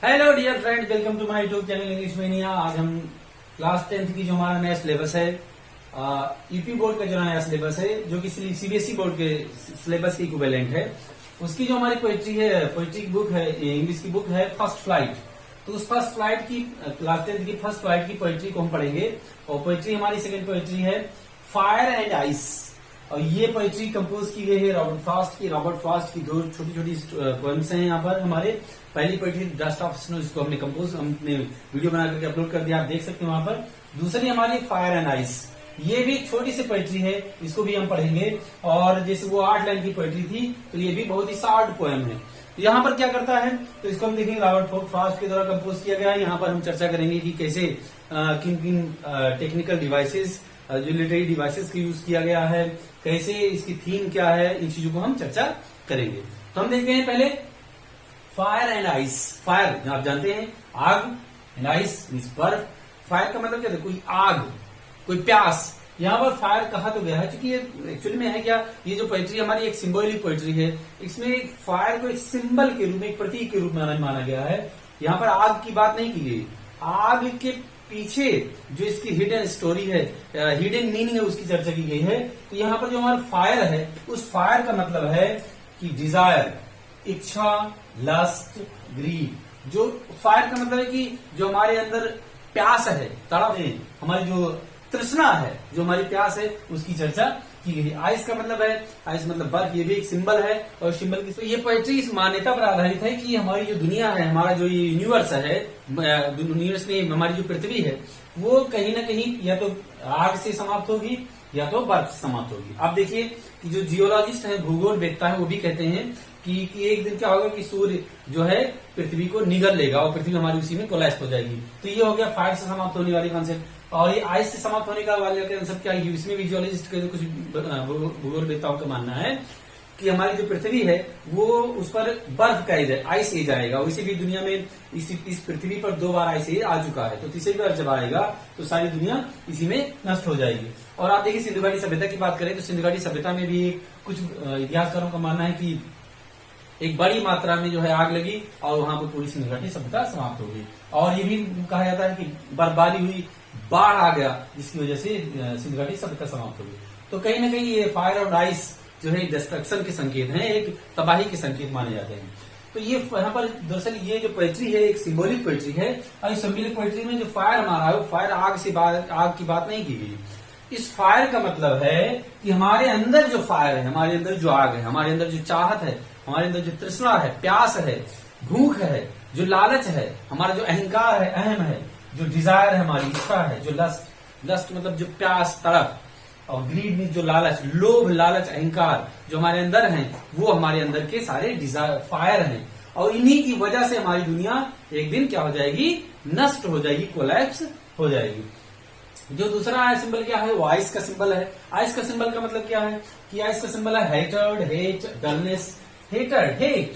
Hello dear friend, welcome to my YouTube channel English mania. आज हम class 10th की जो हमारा नया सिलेबस है, यूपी बोर्ड का जो नया सिलेबस है, जो कि सीबीएसई बोर्ड के सिलेबस के इक्विवेलेंट है, उसकी जो हमारी पोएट्री है, पोएट्री की बुक है, इंग्लिश की बुक है फर्स्ट फ्लाइट। तो उस फर्स्ट फ्लाइट की क्लास 10th की फर्स्ट फ्लाइट की पोएट्री को हम पढ़ेंगे। और पोएट्री हमारी सेकेंड पोएट्री है फायर एंड आइस। और ये पोएट्री कंपोज की गई है रॉबर्ट फ्रॉस्ट की। रॉबर्ट फ्रॉस्ट की दो छोटी छोटी पोएम्स हैं यहाँ पर हमारे। पहली पोएट्री डस्ट ऑफ स्नो, इसको हमने हमने वीडियो बना करके अपलोड कर दिया, आप देख सकते हैं वहां पर। दूसरी हमारी फायर एंड आइस, ये भी छोटी सी पोएट्री है, इसको भी हम पढ़ेंगे। और जैसे वो 8 लाइन की पोएट्री थी, तो ये भी बहुत ही शॉर्ट पोएम है। तो यहाँ पर क्या करता है, तो इसको हम देखेंगे रॉबर्ट फ्रॉस्ट के द्वारा कंपोज किया गया है। यहाँ पर हम चर्चा करेंगे कि कैसे किन किन टेक्निकल डिवाइसेस, जो लिटरेरी डिवाइसेस का यूज किया गया है, कैसे इसकी थीम क्या है, इन चीजों को हम चर्चा करेंगे। तो हम देखते हैं पहले फायर एंड आइस। फायर आप जानते हैं आग, एंड आइस मीन्स बर्फ। फायर का मतलब क्या था, कोई आग, कोई प्यास। यहाँ पर फायर कहा तो गया है, क्योंकि ये एक्चुअली में है क्या, ये जो पोएट्री हमारी एक सिंबॉलिक पोएट्री है। इसमें फायर को एक सिंबल के रूप में, एक प्रतीक के रूप में माना गया है। यहाँ पर आग की बात नहीं की गई। आग के पीछे जो इसकी हिडन स्टोरी है, हिडन मीनिंग है, उसकी चर्चा की गई है। तो यहाँ पर जो हमारा फायर है, उस फायर का मतलब है कि डिजायर, इच्छा, लस्ट, ग्रीड। जो फायर का मतलब है कि जो हमारे अंदर प्यास है, तड़प है, हमारी जो तृष्णा है, जो हमारी प्यास है, उसकी चर्चा की गई। आइस का मतलब है, आइस मतलब बर्फ, ये भी एक सिंबल है। और सिंबल की, तो ये पोएट्री इस मान्यता पर आधारित है कि हमारी जो दुनिया है, हमारा जो ये यूनिवर्स है, यूनिवर्स में हमारी जो पृथ्वी है, वो कहीं ना कहीं या तो आग से समाप्त होगी या तो बर्फ से समाप्त होगी। आप देखिए कि जो जियोलॉजिस्ट है, भूगोल वेत्ता है, वो भी कहते हैं कि एक दिन क्या होगा कि सूर्य जो है पृथ्वी को निगल लेगा और पृथ्वी हमारी उसी में कोलैप्स हो जाएगी। तो ये हो गया फायर से समाप्त होने वाली कॉन्सेप्ट। और ये आइस से समाप्त होने का वाले कॉन्सेप्ट क्या है, इसमें भी जियोलॉजिस्ट के कुछ भूगोल वेत्ताओं का मानना है कि हमारी जो पृथ्वी है, वो उस पर बर्फ का एज, आइस एज आएगा। और इसी भी दुनिया में इस पृथ्वी पर 2 बार आइस एज आ चुका है। तो तीसरी बार जब आएगा तो सारी दुनिया इसी में नष्ट हो जाएगी। और आप देखिए सिंधु घाटी सभ्यता की बात करें तो सिंधु घाटी सभ्यता में भी कुछ इतिहासकारों का मानना है कि एक बड़ी मात्रा में जो है आग लगी और वहां पर पूरी सिंधु घाटी सभ्यता समाप्त हो गई। और ये भी कहा जाता है कि बर्फबारी हुई, बाढ़ आ गया, जिसकी वजह से सिंधु घाटी सभ्यता समाप्त हो गई। तो कहीं ना कहीं ये फायर और आइस जो है डिस्ट्रक्शन के संकेत हैं, एक तबाही के संकेत माने जाते हैं। तो ये यहाँ पर दरअसल ये जो पोएट्री है, एक सिंबॉलिक पोएट्री है। और इस सिंबॉलिक पोएट्री में जो फायर हमारा है, वो फायर आग की बात नहीं की गई। इस फायर का मतलब है कि हमारे अंदर जो फायर है, हमारे अंदर जो आग है, हमारे अंदर जो चाहत है, हमारे अंदर जो तृष्णा है, प्यास है, भूख है, जो लालच है, हमारा जो अहंकार है, अहम है, जो डिजायर है, हमारी इच्छा है, जो लस्ट मतलब जो प्यास, तड़प, और ग्रीड में जो लालच, लोभ, लालच, अहंकार जो हमारे अंदर हैं, वो हमारे अंदर के सारे डिजायर फायर हैं। और इन्हीं की वजह से हमारी दुनिया एक दिन क्या हो जाएगी, नष्ट हो जाएगी, कोलैप्स हो जाएगी। जो दूसरा सिंबल क्या है, वो आइस का सिंबल है। आइस का सिंबल का मतलब क्या है कि आइस का सिंबल है hatred, hate, dullness, hatred, hate.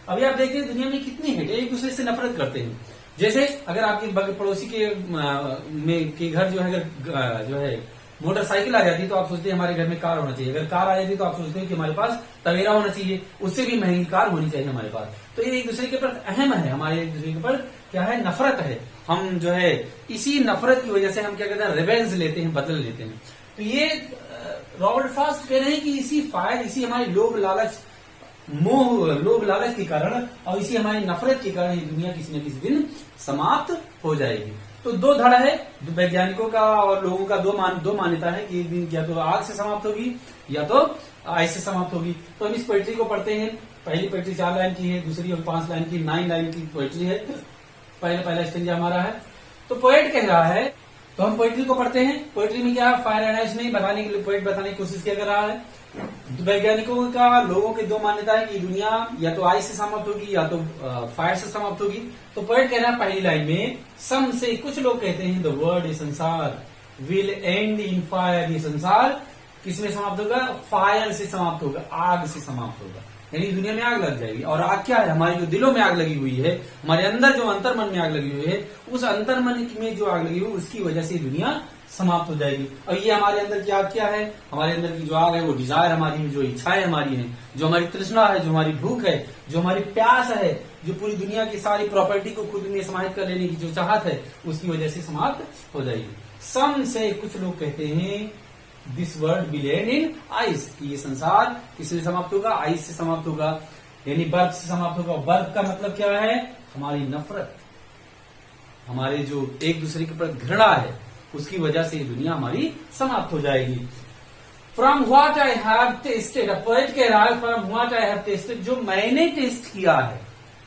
अभी आप देखते हैं दुनिया में कितनी हेट है, एक दूसरे से नफरत करते हैं। जैसे अगर आपके पड़ोसी के घर जो है मोटरसाइकिल आ जाती है, तो आप सोचते हैं हमारे घर में कार होना चाहिए। अगर कार आ जाती है तो आप सोचते हैं कि हमारे पास तवेरा होना चाहिए, उससे भी महंगी कार होनी चाहिए हमारे पास। तो ये एक दूसरे के ऊपर अहम है, हमारे एक दूसरे के ऊपर क्या है, नफरत है। हम जो है इसी नफरत की वजह से हम क्या कहते हैं, रिवेंज लेते हैं, बदल लेते हैं। तो ये रॉबर्ट फ्रॉस्ट कह रहे हैं कि इसी फायर, इसी हमारी लोभ, लालच, मोह, लोभ, लालच के कारण और इसी हमारी नफरत के कारण ये दुनिया किसी न किसी दिन समाप्त हो जाएगी। तो 2 धड़ा है, वैज्ञानिकों का और लोगों का दो मान्यता है कि एक दिन या तो आग से समाप्त होगी या तो आइस से समाप्त होगी। तो हम इस पोएट्री को पढ़ते हैं। पहली पोएट्री 4 लाइन की है, दूसरी और 5 लाइन की, 9 लाइन की पोएट्री है। पहला स्टेंजा हमारा है। तो पोएट कह रहा है, तो हम पोएट्री को पढ़ते हैं। पोएट्री में क्या है, फायर एंड आइस नहीं बताने के लिए पोएट बताने की कोशिश क्या कर रहा है। वैज्ञानिकों का, लोगों की 2 मान्यता है कि दुनिया या तो आइस से समाप्त होगी या तो फायर से समाप्त होगी। तो पोएट कह रहा है पहली लाइन में, सम से, कुछ लोग कहते हैं, द वर्ल्ड, ये संसार, विल एंड इन फायर, ये संसार किसमें समाप्त होगा, फायर से समाप्त होगा, आग से समाप्त होगा। यानी दुनिया में आग लग जाएगी। और आग क्या है, हमारे जो दिलों में आग लगी हुई है, हमारे अंदर जो अंतर्मन में आग लगी हुई है, उस अंतर्मन में जो आग लगी हुई है, उसकी वजह से दुनिया समाप्त हो जाएगी। और ये हमारे अंदर की आग क्या है, हमारे अंदर की जो आग है, वो डिजायर हमारी है, जो इच्छाएं हमारी हैं, जो हमारी तृष्णा है, जो हमारी भूख है, जो हमारी प्यास है, जो पूरी दुनिया की सारी प्रॉपर्टी को खुद में समाहित कर लेने की जो चाहत है उसकी वजह से समाप्त हो जाएगी। सम से कुछ लोग कहते हैं this world will and in ice, ये संसार किससे समाप्त होगा? आइस से समाप्त होगा, यानी बर्फ से समाप्त होगा। बर्फ का मतलब क्या है? हमारी नफरत, हमारे जो एक दूसरे के प्रति घृणा है, उसकी वजह से ये दुनिया हमारी समाप्त हो जाएगी। From what I have tested, poet कह रहा है from what I have tested, जो मैंने टेस्ट किया है,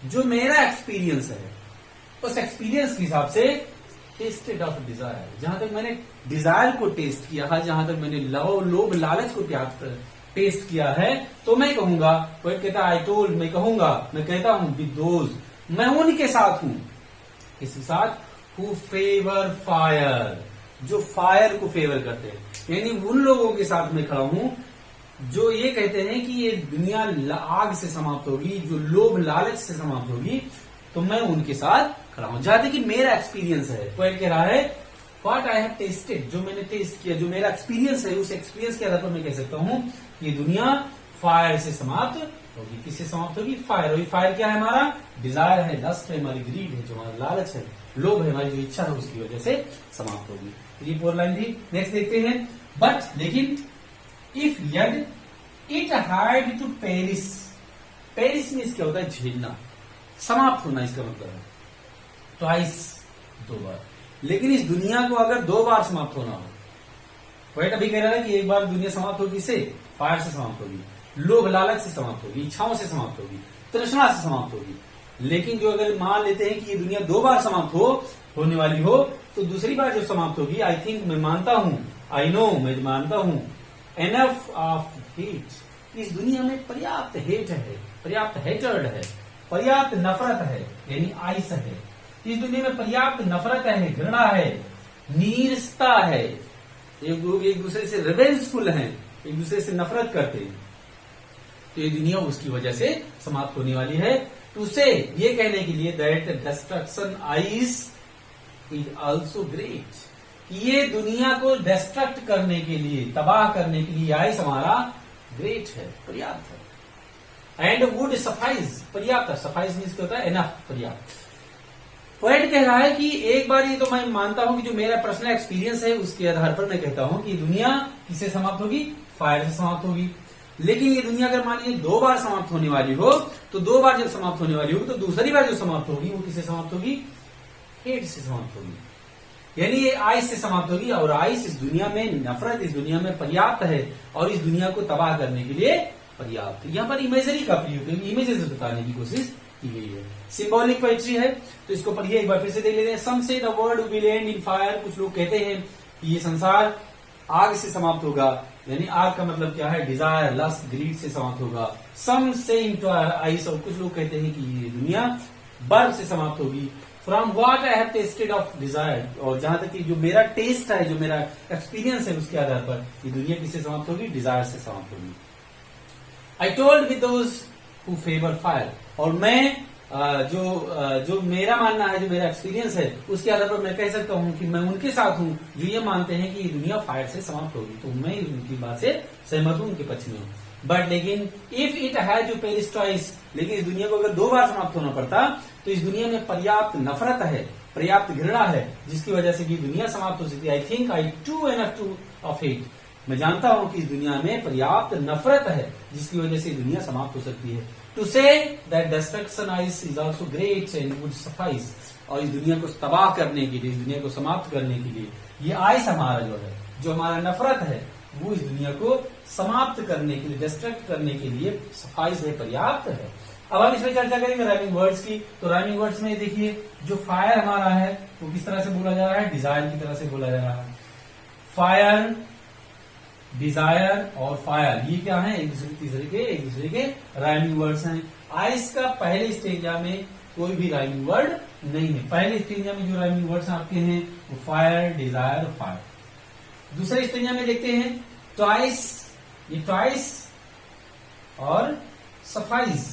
जो मेरा एक्सपीरियंस है, उस एक्सपीरियंस के हिसाब से टेस्टेड ऑफ डिजायर, जहां तक मैंने डिजायर को टेस्ट किया है, जहां तक मैंने लोभ लालच को टेस्ट किया है, तो मैं कहूंगा, पोएट कहता है आई टोल्ड, मैं कहूंगा, मैं कहता हूं विद दोज, मैं उनके साथ हूं, किसके साथ? हु फेवर फायर, जो फायर को फेवर करते हैं, यानी उन लोगों के साथ मैं खड़ा हूं जो ये कहते हैं कि ये दुनिया आग से समाप्त होगी, जो लोभ लालच से समाप्त होगी, तो मैं उनके साथ खड़ा हूं, जहां तक कि मेरा एक्सपीरियंस है। पोएट कह रहा है व्हाट आई हैव टेस्टेड, जो मैंने टेस्ट किया, जो मेरा एक्सपीरियंस है, उस एक्सपीरियंस के आधार पर मैं कह सकता हूं ये दुनिया फायर से समाप्त होगी। किससे समाप्त होगी? फायर। और फायर क्या है? हमारा डिजायर है, लस्ट है, हमारी ग्रीड है, जो हमारा लालच है, लोभ है, हमारी जो इच्छा है, उसकी वजह से समाप्त होगी। ये 4 लाइन थी। नेक्स्ट देखते हैं, बट लेकिन if you'd it had to Paris, Paris means क्या होता है? झेलना, समाप्त होना, इसका मतलब है ट्वाइस, 2 बार। लेकिन इस दुनिया को अगर 2 बार समाप्त होना हो, पोएट अभी कह रहा है कि एक बार दुनिया समाप्त होगी, से फायर से समाप्त होगी, लोभ लालच से समाप्त होगी, इच्छाओं से समाप्त होगी, तृष्णा से समाप्त होगी। लेकिन जो अगर मान लेते हैं कि ये दुनिया 2 बार समाप्त होने वाली हो, तो दूसरी बार जो समाप्त होगी, आई थिंक, मैं मानता हूं, आई नो, मैं मानता हूं, एनफ ऑफ हेट, इस दुनिया में पर्याप्त हेट है, पर्याप्त हेटर्ड है, पर्याप्त नफरत है, यानी आइस है, इस दुनिया में पर्याप्त नफरत है, घृणा है, नीरसता है, एक लोग एक दूसरे से रिवेंजफुल हैं, एक दूसरे से नफरत करते हैं, तो ये दुनिया उसकी वजह से समाप्त होने वाली है। टू से, ये कहने के लिए that destruction eyes is also great, ये दुनिया को डिस्ट्रक्ट करने के लिए, तबाह करने के लिए आइस हमारा ग्रेट है, पर्याप्त है। एंड वुड सफाइज, पर्याप्त, सफाइज मीन्स क्या होता है? एनफ, पर्याप्त। पोएट कह रहा है कि एक बार ये तो मैं मानता हूं कि जो मेरा पर्सनल एक्सपीरियंस है, उसके आधार पर मैं कहता हूं कि दुनिया किससे समाप्त होगी? फायर से समाप्त होगी। लेकिन ये दुनिया अगर मान लीजिए 2 बार समाप्त होने वाली हो, तो 2 बार जब समाप्त होने वाली होगी, तो दूसरी बार जो समाप्त होगी वो किससे समाप्त होगी? हेट से समाप्त होगी, यानी ये आइस से समाप्त होगी। और आइस इस दुनिया में नफरत, इस दुनिया में पर्याप्त है, और इस दुनिया को तबाह करने के लिए पर्याप्त। यहाँ पर इमेजरी का प्रयोग, इमेजेस बताने की कोशिश की गई है, सिंबॉलिक पोएट्री है। तो इसको पढ़िए एक बार फिर से देख लेते हैं। सम से the world will and in fire, कुछ लोग कहते हैं कि ये संसार आग से समाप्त होगा, यानी आग का मतलब क्या है? डिजायर, लस्ट, ग्रीड से समाप्त होगा। सम से इनटू आइस, और कुछ लोग कहते हैं कि ये दुनिया बर्फ से समाप्त होगी। From what I have tested of desire, और जहां तक कि जो मेरा टेस्ट है, जो मेरा एक्सपीरियंस है, उसके आधार पर ये दुनिया किससे समाप्त होगी? डिजायर से समाप्त होगी। I told with those who favour fire, और मैं जो मेरा मानना है, जो मेरा एक्सपीरियंस है, उसके आधार पर मैं कह सकता हूं कि मैं उनके साथ हूं जो ये मानते हैं कि ये दुनिया फायर से समाप्त होगी, तो मैं उनकी बात से सहमत हूं, उनके पक्ष में हूं। बट लेकिन if it has to perish twice, लेकिन इस दुनिया को अगर 2 बार समाप्त होना पड़ता, तो इस दुनिया में पर्याप्त नफरत है, पर्याप्त घृणा है, जिसकी वजह से भी दुनिया समाप्त हो सकती है। I think I to enough to of it, मैं जानता हूं कि इस दुनिया में पर्याप्त नफरत है, जिसकी वजह से दुनिया समाप्त हो सकती है। To say that destruction ice is also great and would suffice, और इस दुनिया को तबाह करने के लिए, इस दुनिया को समाप्त करने के लिए, ये आइस हमारा जो है, जो हमारा नफरत है, वो इस दुनिया को समाप्त करने के लिए, डिस्ट्रक्ट करने के लिए सफाइस है, पर्याप्त है। अब हम इसमें चर्चा करेंगे राइमिंग वर्ड्स की। तो राइमिंग वर्ड्स में देखिए, जो फायर हमारा है वो किस तरह से बोला जा रहा है? डिजायर की तरह से बोला जा रहा है। फायर, डिजायर और फायर, ये क्या है? एक दूसरे के राइमिंग वर्ड्स हैं। आइस का पहले स्टेंजा में कोई भी राइमिंग वर्ड नहीं है। पहले स्टेंजा में जो राइमिंग वर्ड्स आपके हैं वो फायर, डिजायर, फायर। दूसरे स्टेंजा में देखते हैं ट्वाइस, ये ट्वाइस और सफाइस,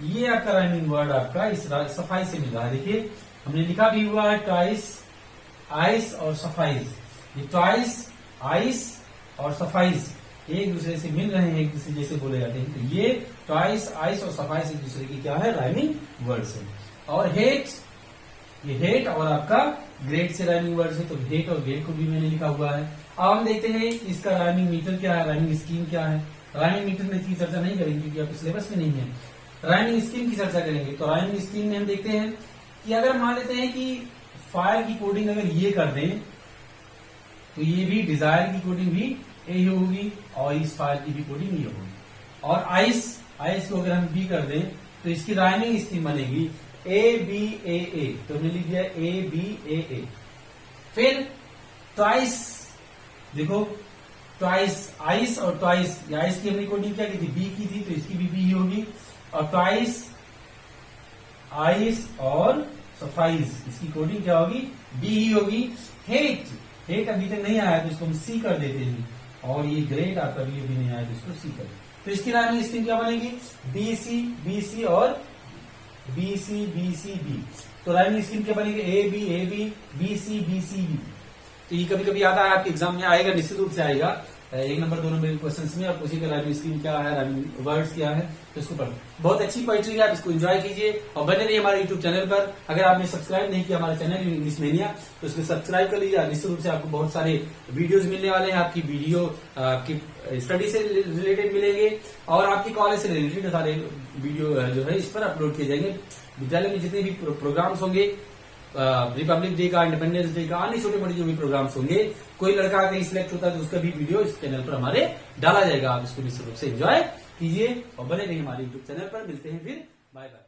ये आपका राइमिंग वर्ड आपका इस सफाइस से मिल रहा है। देखिए हमने लिखा भी हुआ है ट्वाइस, आइस और सफाइस। ये ट्वाइस, आइस और सफाइस एक दूसरे से मिल रहे हैं, एक दूसरे जैसे बोले जाते हैं, तो ये ट्वाइस, आइस और सफाइस एक दूसरे की क्या है, राइमिंग वर्ड्स है। और हेट, ये हेट और आपका ग्रेट से राइमिंग वर्ड्स है, तो हेट और ग्रेट को भी मैंने लिखा हुआ है। अब हम देखते हैं इसका राइमिंग मीटर क्या है, राइमिंग स्कीम क्या है। राइमिंग मीटर में इसकी चर्चा नहीं करेंगे क्योंकि आपके सिलेबस में नहीं है। राइमिंग स्कीम की चर्चा करेंगे। तो राइमिंग स्कीम में हम देखते हैं कि अगर मान लेते हैं कि फायर की कोडिंग अगर ये कर दें तो ये भी डिजायर की कोडिंग भी यही होगी और इस फायर की भी कोडिंग ये होगी। और आइस, आइस को अगर हम बी कर दें तो इसकी राइमिंग स्कीम बनेगी ए बी ए। तो हमने लिख दिया ए बी ए। फिर ट्वाइस, देखो ट्वाइस, आइस और ट्वाइस, आइस की हमने कोडिंग क्या की थी, बी की थी, तो इसकी भी बी ही होगी। और ट्वाइस, आइस और सफाइस, इसकी कोडिंग क्या होगी, बी ही होगी। हेट, हेट अभी तक नहीं आया तो इसको हम सी कर देते हैं। और ये ग्रेट आपका भी अभी नहीं आया तो इसको सी कर। तो इसकी राइमिंग स्कीम क्या बनेगी, बी सी और बी सी बी। तो राइमिंग स्कीम क्या बनेगी, ए बी सी बी। तो ये कभी कभी आता है आपके एग्जाम में, आएगा निश्चित रूप से आएगा 1 नंबर 2 नंबर के क्वेश्चंस में। और उसी का राइमिंग स्कीम क्या है, राइमिंग वर्ड्स क्या है, तो इसको पढ़। बहुत अच्छी पोइट्री है, आप इसको एंजॉय कीजिए और बने रहिए हमारे यूट्यूब चैनल पर। अगर आपने सब्सक्राइब नहीं किया हमारे चैनल इंग्लिश मेनिया तो इसको सब्सक्राइब कर लीजिए। निश्चित रूप से आपको बहुत सारे वीडियोज मिलने वाले हैं, आपकी वीडियो आपकी स्टडी से रिलेटेड मिलेंगे और आपकी कॉलेज से रिलेटेड सारे वीडियो जो है इस पर अपलोड किए जाएंगे। विद्यालय में जितने भी प्रोग्राम्स होंगे, रिपब्लिक डे का, इंडिपेंडेंस डे का, अन्य छोटे मोटे जो भी प्रोग्राम्स होंगे, कोई लड़का कहीं सिलेक्ट होता है तो उसका भी वीडियो इस चैनल पर हमारे डाला जाएगा। आप इसको निश्चित रूप से एंजॉय कीजिए और बने रहिए हमारे यूट्यूब चैनल पर। मिलते हैं फिर, बाय बाय।